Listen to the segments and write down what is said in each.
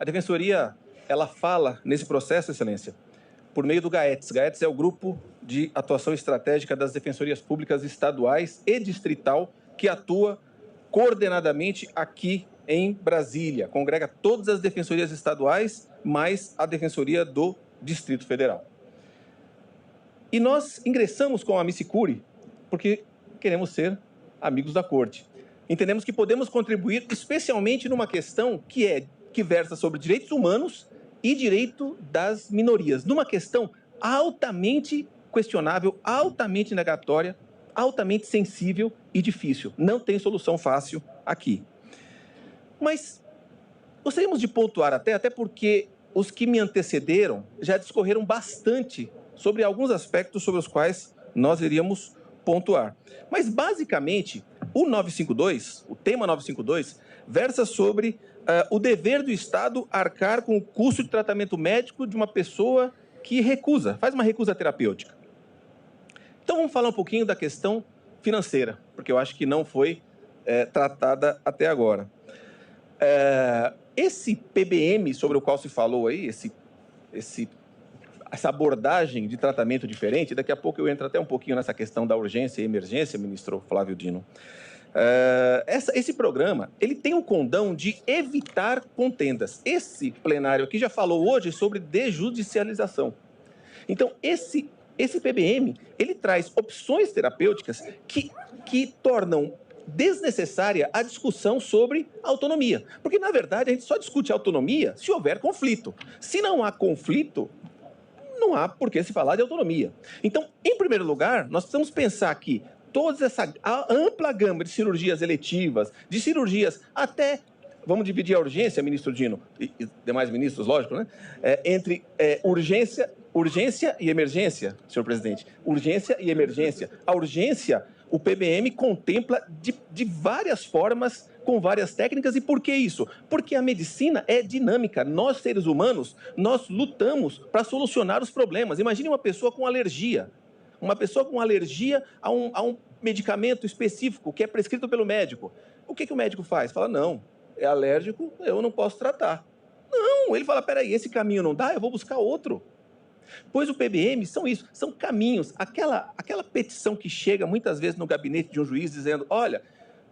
A Defensoria, ela fala nesse processo, Excelência, por meio do GAETS. GAETS é o Grupo de Atuação Estratégica das Defensorias Públicas Estaduais e Distrital, que atua coordenadamente aqui em Brasília. Congrega todas as defensorias estaduais, mais a Defensoria do Distrito Federal. E nós ingressamos com a Amicicuri porque queremos ser amigos da Corte. Entendemos que podemos contribuir especialmente numa questão que versa sobre direitos humanos e direito das minorias, numa questão altamente questionável, altamente negatória, altamente sensível e difícil. Não tem solução fácil aqui. Mas gostaríamos de pontuar até porque os que me antecederam já discorreram bastante sobre alguns aspectos sobre os quais nós iríamos pontuar. Mas, basicamente, o 952, o tema 952, versa sobre o dever do Estado arcar com o custo de tratamento médico de uma pessoa que faz uma recusa terapêutica. Então, vamos falar um pouquinho da questão financeira, porque eu acho que não foi tratada até agora. Esse PBM sobre o qual se falou aí, essa abordagem de tratamento diferente, daqui a pouco eu entro até um pouquinho nessa questão da urgência e emergência, ministro Flávio Dino. Esse programa, ele tem o condão de evitar contendas. Esse plenário aqui já falou hoje sobre desjudicialização. Então, esse PBM, ele traz opções terapêuticas que tornam desnecessária a discussão sobre autonomia. Porque, na verdade, a gente só discute autonomia se houver conflito. Se não há conflito, não há por que se falar de autonomia. Então, em primeiro lugar, nós precisamos pensar que toda essa ampla gama de cirurgias eletivas, de cirurgias até, vamos dividir a urgência, ministro Dino, e demais ministros, lógico, né? Entre urgência e emergência, senhor presidente. Urgência e emergência. A urgência, o PBM contempla de várias formas, com várias técnicas. E por que isso? Porque a medicina é dinâmica. Nós, seres humanos, nós lutamos para solucionar os problemas. Imagine uma pessoa com alergia. Uma pessoa com alergia a um medicamento específico que é prescrito pelo médico. O que o médico faz? Fala, não, é alérgico, eu não posso tratar. Não, ele fala, peraí, esse caminho não dá, eu vou buscar outro. Pois o PBM são isso, são caminhos. Aquela petição que chega muitas vezes no gabinete de um juiz dizendo, olha,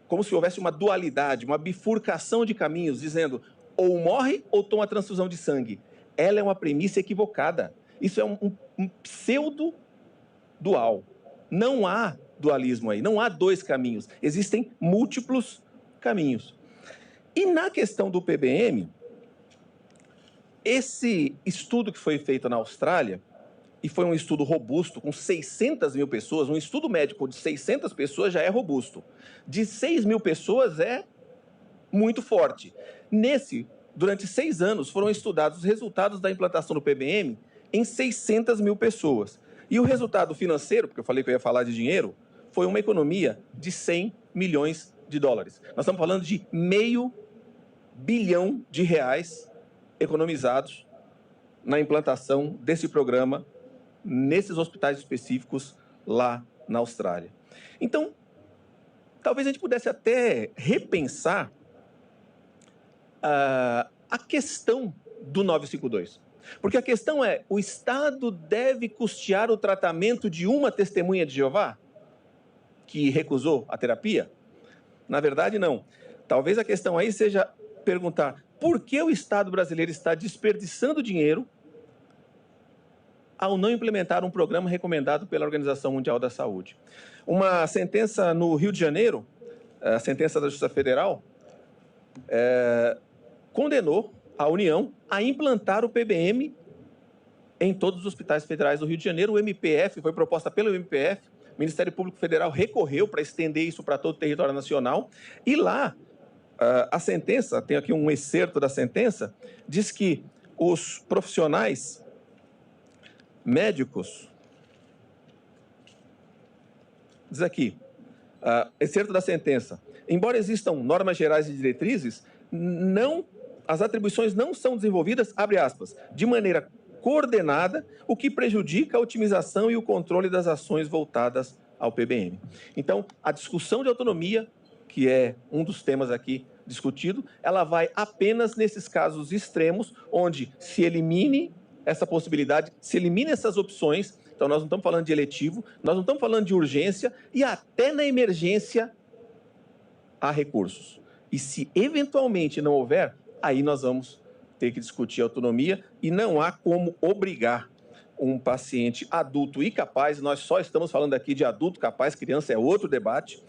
como se houvesse uma dualidade, uma bifurcação de caminhos, dizendo ou morre ou toma transfusão de sangue. Ela é uma premissa equivocada. Isso é um pseudo-dual. Não há dualismo aí, não há dois caminhos. Existem múltiplos caminhos. E na questão do PBM, esse estudo que foi feito na Austrália, e foi um estudo robusto, com 600 mil pessoas, um estudo médico de 600 pessoas já é robusto. De 6 mil pessoas é muito forte. Durante 6 anos, foram estudados os resultados da implantação do PBM em 600 mil pessoas. E o resultado financeiro, porque eu falei que eu ia falar de dinheiro, foi uma economia de 100 milhões de dólares. Nós estamos falando de R$500 bilhão economizados na implantação desse programa nesses hospitais específicos lá na Austrália. Então, talvez a gente pudesse até repensar a questão do 952. Porque a questão é, o Estado deve custear o tratamento de uma testemunha de Jeová que recusou a terapia? Na verdade, não. Talvez a questão aí seja perguntar por que o Estado brasileiro está desperdiçando dinheiro ao não implementar um programa recomendado pela Organização Mundial da Saúde. Uma sentença no Rio de Janeiro, a sentença da Justiça Federal, condenou a União a implantar o PBM em todos os hospitais federais do Rio de Janeiro. O MPF, foi proposta pelo MPF, o Ministério Público Federal recorreu para estender isso para todo o território nacional, e lá a sentença, tem aqui um excerto da sentença, diz que os profissionais médicos, diz aqui, excerto da sentença, embora existam normas gerais e diretrizes, as atribuições não são desenvolvidas, abre aspas, de maneira coordenada, o que prejudica a otimização e o controle das ações voltadas ao PBM. Então, a discussão de autonomia, que é um dos temas aqui discutido, ela vai apenas nesses casos extremos, onde se elimine essa possibilidade, se elimine essas opções. Então, nós não estamos falando de eletivo, nós não estamos falando de urgência, e até na emergência há recursos. E se eventualmente não houver, aí nós vamos ter que discutir autonomia, e não há como obrigar um paciente adulto e capaz, nós só estamos falando aqui de adulto capaz, criança é outro debate,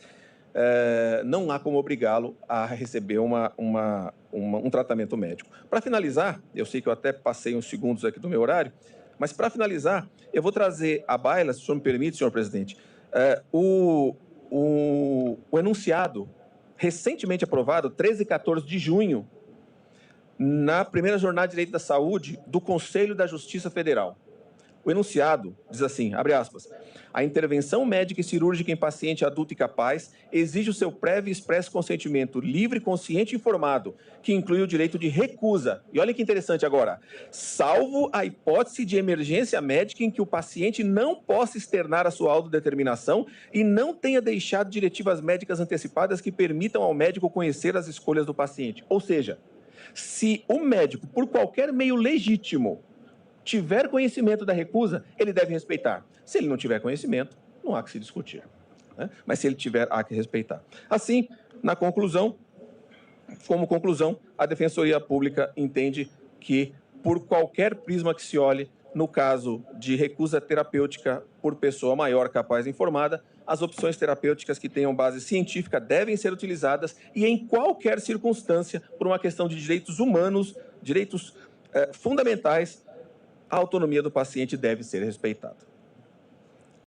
não há como obrigá-lo a receber um tratamento médico. Para finalizar, eu sei que eu até passei uns segundos aqui do meu horário, mas para finalizar, eu vou trazer à baila, se o senhor me permite, senhor presidente, o enunciado recentemente aprovado, 13 e 14 de junho, na primeira jornada de Direito da Saúde do Conselho da Justiça Federal. O enunciado diz assim, abre aspas, a intervenção médica e cirúrgica em paciente adulto e capaz exige o seu prévio e expresso consentimento livre, consciente e informado, que inclui o direito de recusa. E olha que interessante agora, salvo a hipótese de emergência médica em que o paciente não possa externar a sua autodeterminação e não tenha deixado diretivas médicas antecipadas que permitam ao médico conhecer as escolhas do paciente. Ou seja, se o médico, por qualquer meio legítimo, tiver conhecimento da recusa, ele deve respeitar. Se ele não tiver conhecimento, não há que se discutir, né? Mas se ele tiver, há que respeitar. Assim, na conclusão, como conclusão, a Defensoria Pública entende que, por qualquer prisma que se olhe, no caso de recusa terapêutica por pessoa maior capaz e informada, as opções terapêuticas que tenham base científica devem ser utilizadas e, em qualquer circunstância, por uma questão de direitos humanos, direitos fundamentais, a autonomia do paciente deve ser respeitada.